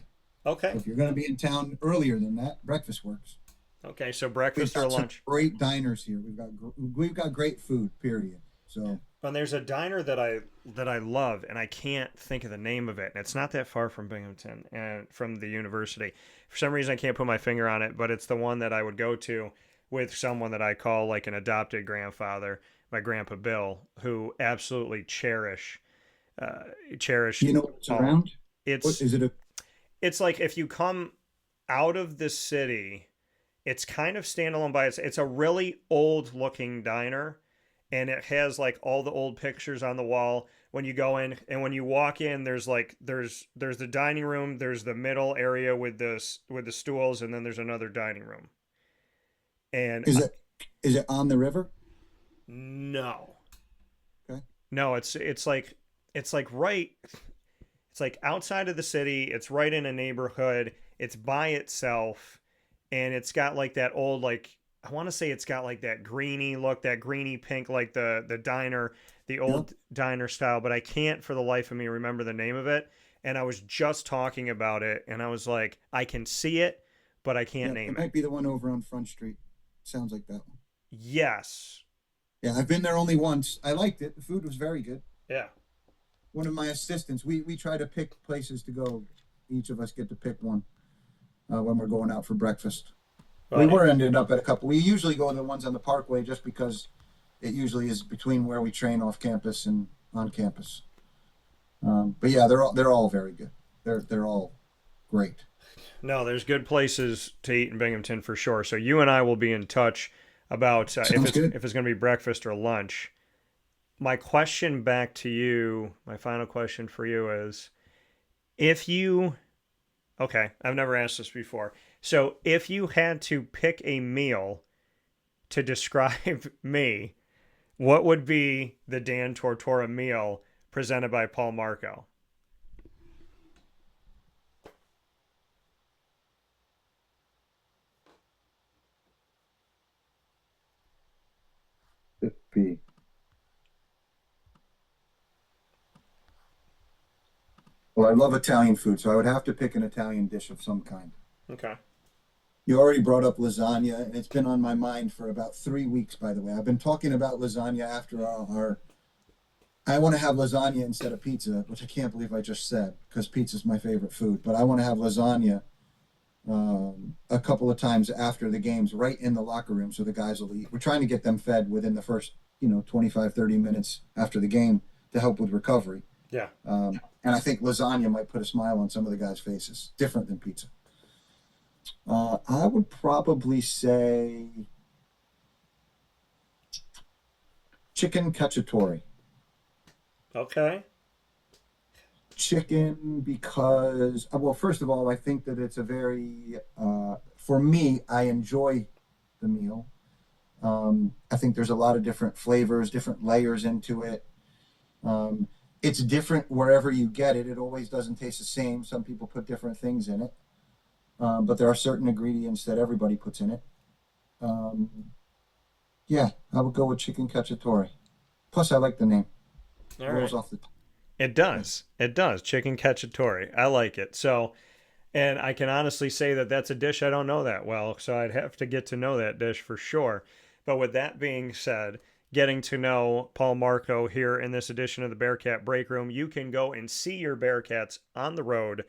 Speaker 1: Okay.
Speaker 2: So if you're going to be in town earlier than that, breakfast works.
Speaker 1: Okay. So
Speaker 2: We've
Speaker 1: breakfast or
Speaker 2: got some
Speaker 1: lunch?
Speaker 2: great diners here. We've got great food. Period. So
Speaker 1: And there's a diner that I love, and I can't think of the name of it. And it's not that far from Binghamton and from the university. For some reason, I can't put my finger on it, but it's the one that I would go to with someone that I call like an adopted grandfather, my grandpa Bill, who absolutely uh, cherish
Speaker 2: you know what's
Speaker 1: Paul.
Speaker 2: around? What
Speaker 1: It's
Speaker 2: is it?
Speaker 1: it's like if you come out of the city, it's kind of standalone by its. It's a really old looking diner, and it has like all the old pictures on the wall when you go in, and when you walk in there's like there's the dining room, there's the middle area with the stools, and then there's another dining room. And
Speaker 2: Is it? Is it on the river?
Speaker 1: no,
Speaker 2: Okay.
Speaker 1: no, it's like right, it's like outside of the city, it's right in a neighborhood, it's by itself, and it's got like that old, like, I want to say it's got like that greeny look, that greeny pink, like the diner, the
Speaker 2: Yep.
Speaker 1: old diner style, but I can't for the life of me remember the name of it. And I was just talking about it, and I was like, I can see it, but I can't
Speaker 2: Yep.
Speaker 1: name
Speaker 2: It
Speaker 1: it.
Speaker 2: might be the one over on Front Street. Sounds like that one.
Speaker 1: Yes.
Speaker 2: Yeah, I've been there only once. I liked it. The food was very good.
Speaker 1: Yeah.
Speaker 2: One of my assistants, we try to pick places to go. Each of us get to pick one when we're going out for breakfast. We
Speaker 1: Well,
Speaker 2: were ended up at a couple. We usually go to the ones on the Parkway just because it usually is between where we train off campus and on campus. But yeah, they're all very good. They're all great.
Speaker 1: no, there's good places to eat in Binghamton for sure. So you and I will be in touch about
Speaker 2: Sounds good.
Speaker 1: if it's going to be breakfast or lunch. My question back to you, my final question for you is, if you, okay, I've never asked this before. So if you had to pick a meal to describe me, what would be the Dan Tortora meal presented by Paul Marco?
Speaker 2: Be Well, I love Italian food, so I would have to pick an Italian dish of some kind.
Speaker 1: Okay.
Speaker 2: You already brought up lasagna, and it's been on my mind for about 3 weeks, by the way. I've been talking about lasagna after our I want to have lasagna instead of pizza, which I can't believe I just said because pizza is my favorite food. But I want to have lasagna a couple of times after the games, right in the locker room, so the guys will eat. We're trying to get them fed within the first, 25, 30 minutes after the game to help with recovery.
Speaker 1: Yeah.
Speaker 2: And I think lasagna might put a smile on some of the guys' faces, different than pizza. I would probably say chicken cacciatore.
Speaker 1: Okay.
Speaker 2: Chicken because, well, first of all, I think that it's a very, for me, I enjoy the meal. I think there's a lot of different flavors, different layers into it. Um, it's different wherever you get it. It always doesn't taste the same. Some people put different things in it, but there are certain ingredients that everybody puts in it. Um, yeah, I would go with chicken cacciatore. Plus, I like the name.
Speaker 1: All
Speaker 2: Rolls
Speaker 1: right.
Speaker 2: off the
Speaker 1: It
Speaker 2: tongue.
Speaker 1: does. It does. Chicken cacciatore. I like it. So, and I can honestly say that that's a dish I don't know that well. So I'd have to get to know that dish for sure. But with that being said, getting to know Paul Marco here in this edition of the Bearcat Breakroom, you can go and see your Bearcats on the road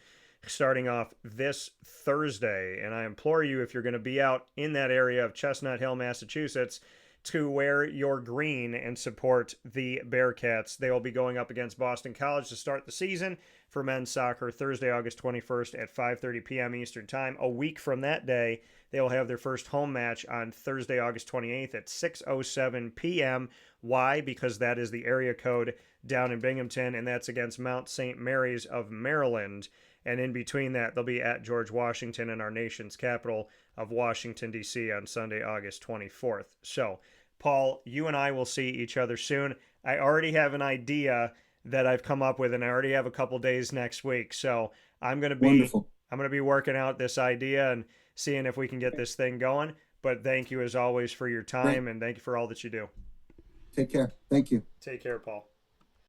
Speaker 1: starting off this Thursday. And I implore you, if you're going to be out in that area of Chestnut Hill, Massachusetts, to wear your green and support the Bearcats. They will be going up against Boston College to start the season for men's soccer Thursday, August 21st at 5:30 p.m. Eastern Time. A week from that day, they will have their first home match on Thursday, August 28th at 6:07 p.m. Why? Because that is the area code down in Binghamton, and that's against Mount St. Mary's of Maryland. And in between that, they'll be at George Washington in our nation's capital of Washington, D.C. on Sunday, August 24th. So, Paul, you and I will see each other soon. I already have an idea that I've come up with, and I already have a couple days next week. So
Speaker 2: Wonderful.
Speaker 1: I'm gonna be working out this idea and seeing if we can get this thing going. But thank you as always for your
Speaker 2: Thank,
Speaker 1: time, and thank you for all that you do.
Speaker 2: take care. Thank you.
Speaker 1: Take care, Paul.